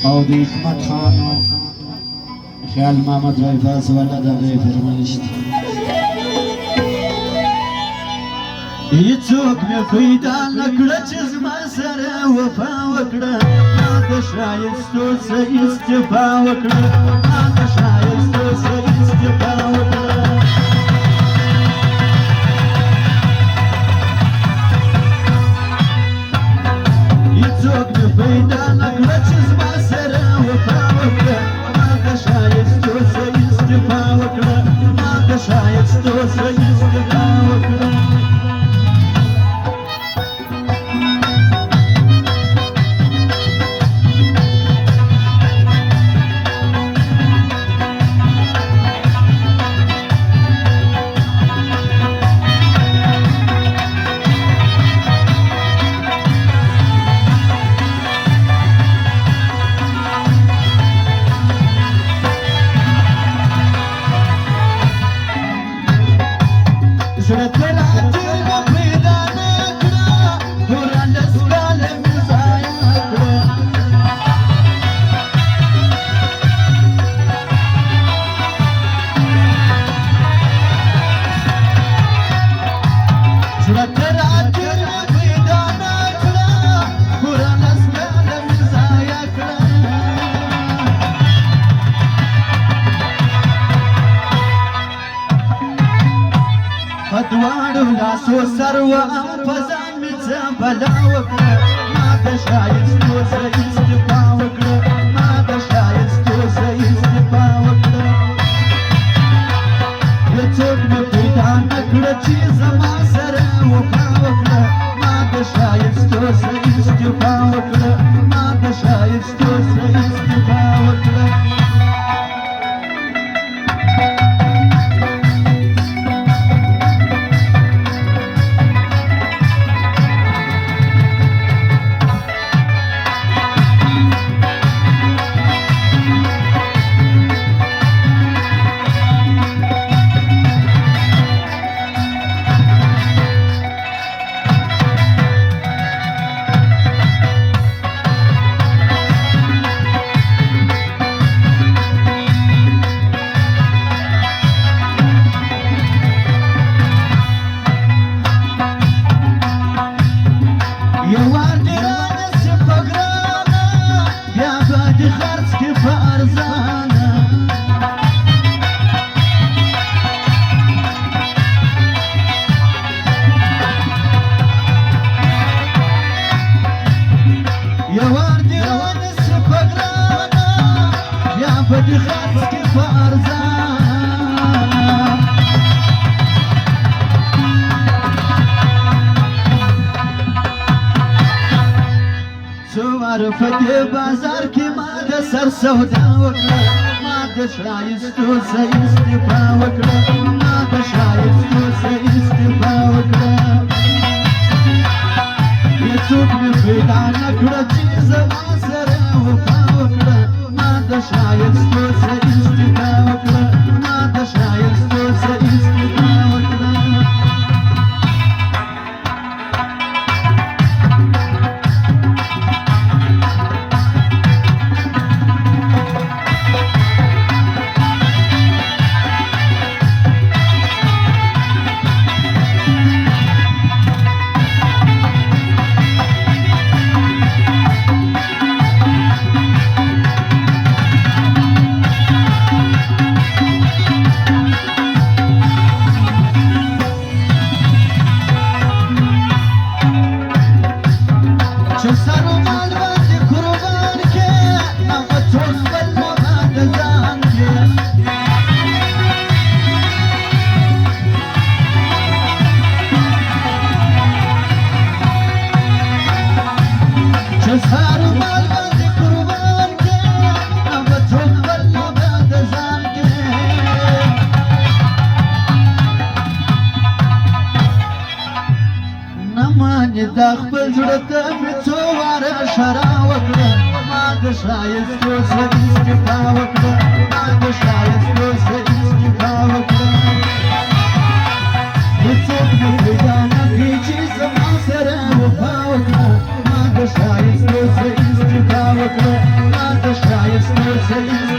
او د حکمت خانو خیال محمد رایفاز والا دغه فرمایش دی هیڅوک مې پیدا نه کړه چې زما سره وفا وکړه ما د ښایستو څه استعفا وکړه ما د ښایستو څه استعفا وکړه هیڅوک مې پیدا نه کړه چې زما سره وفا وکړه ما د ښایستو څه استعفا وکړه ما د ښایستو څه استعفا وکړه لاسو سرو ام پزان می څه بلا وکړه ما د ښایستو څه استعفا وکړه ما د ښایستو څه استعفا وکړه هیڅوک مې پیدا نه کړه چې زما سره وفا وکړه ما د ښایستو څه استعفا وکړه ما د ښایستو څه استعفا وکړه فتح بازار کې ما د سر سودا وکړه ما د ښایستو څه استعفا وکړه ما د ښایستو څه استعفا وکړه هیڅوک مې پیدا نه کړه چې زما سره وفا وکړه ما د ښایستو څه استعفا وکړه ما د ښایستو څه استعفا وکړه دا خپل زړه ته مې څو واره اشاره وکړه ما د ښایستو څه استعفا وکړه ما د ښایستو څه استعفا وکړه هیڅوک مې پیدا نه کړي چې زما سره وفا وکړه ما د ښایستو څه استعفا وکړه ما د استوى